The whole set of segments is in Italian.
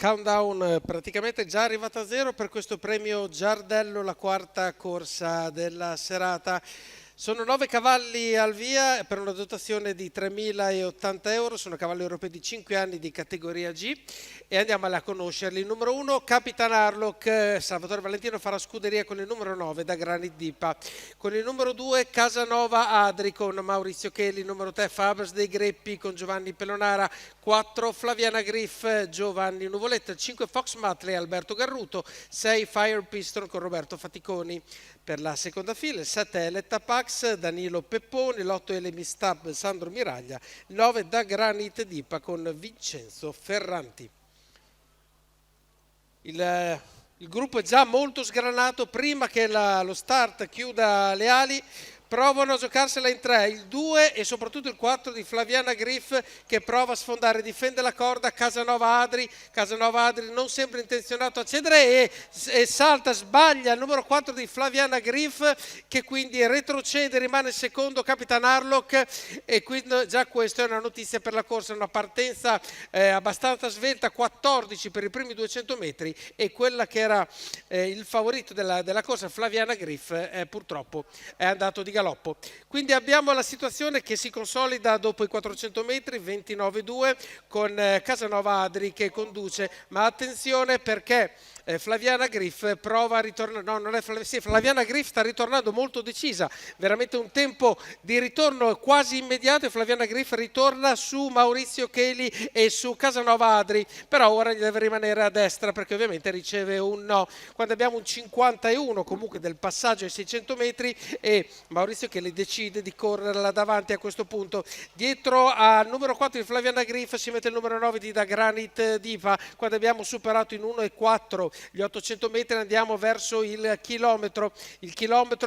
countdown praticamente già arrivata a zero per questo premio Giardello, la quarta corsa della serata. Sono 9 cavalli al via per una dotazione di 3.080 euro, sono cavalli europei di 5 anni di categoria G e andiamo a conoscerli. Il numero 1, Capitan Harlock, Salvatore Valentino farà scuderia con il numero 9 da Granit Dipa. Con il numero 2, Casanova Adri con Maurizio Cheli, il numero 3, Fabers dei Greppi con Giovanni Pelonara, 4, Flaviana Griff, Giovanni Nuvoletta, 5, Fox Matley, Alberto Garruto, 6, Fire Piston con Roberto Faticoni. Per la seconda fila, il 7 Eletta Pax, Danilo Pepponi, l'8 Elemistab, Sandro Miraglia, il 9 da Granit Dipa con Vincenzo Ferranti. Il gruppo è già molto sgranato, prima che lo start chiuda le ali. Provano a giocarsela in 3, il 2 e soprattutto il 4 di Flaviana Griff che prova a sfondare, difende la corda, Casanova Adri non sempre intenzionato a cedere e salta, sbaglia il numero 4 di Flaviana Griff che quindi retrocede, rimane secondo Capitan Harlock e quindi già questa è una notizia per la corsa, una partenza abbastanza svelta, 14 per i primi 200 metri e quella che era il favorito della corsa, Flaviana Griff, purtroppo è andato di galoppo. Quindi abbiamo la situazione che si consolida dopo i 400 metri, 29-2 con Casanova Adri che conduce, ma attenzione perché Flaviana Griff prova a ritornare, no non è Flaviana Griff sta ritornando molto decisa, veramente un tempo di ritorno quasi immediato e Flaviana Griff ritorna su Maurizio Cheli e su Casanova Adri, però ora gli deve rimanere a destra perché ovviamente riceve un no. Quando abbiamo un 51 comunque del passaggio ai 600 metri e Maurizio Cheli decide di correre là davanti a questo punto. Dietro al numero 4 di Flaviana Griff si mette il numero 9 di Da Granit Dipa. Quando abbiamo superato in 1,4 gli 800 metri andiamo verso il chilometro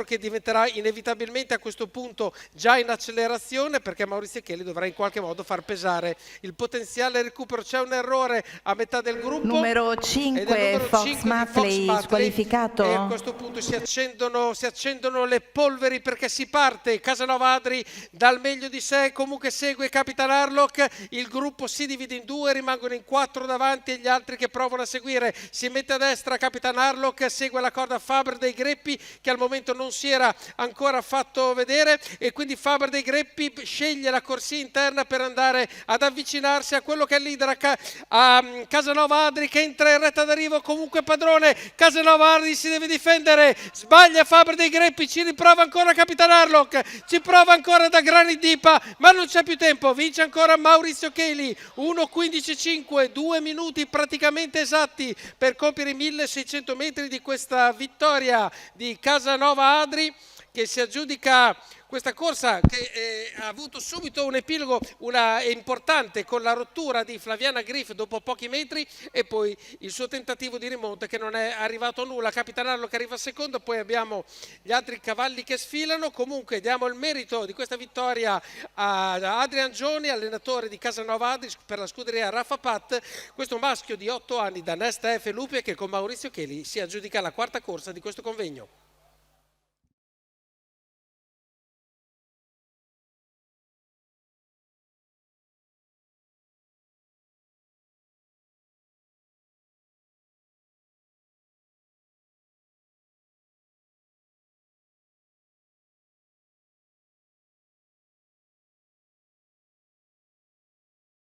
che diventerà inevitabilmente a questo punto già in accelerazione perché Maurizio Cheli dovrà in qualche modo far pesare il potenziale recupero. C'è un errore a metà del gruppo, numero 5 Fox Matley squalificato e a questo punto si accendono le polveri perché si parte. Casanova Adri dal meglio di sé, comunque segue Capitan Harlock, il gruppo si divide in due, rimangono in 4 davanti e gli altri che provano a seguire. Si mette a destra Capitan Harlock, segue la corda Faber dei Greppi che al momento non si era ancora fatto vedere e quindi Faber dei Greppi sceglie la corsia interna per andare ad avvicinarsi a quello che è il leader, a Casanova Adri che entra in retta d'arrivo, comunque padrone. Casanova Adri si deve difendere, sbaglia Faber dei Greppi, ci riprova ancora Capitan Harlock, ci prova ancora Da Granit Dipa ma non c'è più tempo, vince ancora Maurizio Cheli, 1:15.5, 2 minuti praticamente esatti per compiere i 1600 metri di questa vittoria di Casanova Adri che si aggiudica questa corsa che ha avuto subito un epilogo importante con la rottura di Flaviana Griff dopo pochi metri e poi il suo tentativo di rimonta che non è arrivato a nulla. Capitan Harlock che arriva secondo, poi abbiamo gli altri cavalli che sfilano. Comunque diamo il merito di questa vittoria a Adrian Gioni, allenatore di Casanova Adri per la scuderia Rafa Pat, questo maschio di 8 anni da Nesta F. Lupie che con Maurizio Cheli si aggiudica la quarta corsa di questo convegno.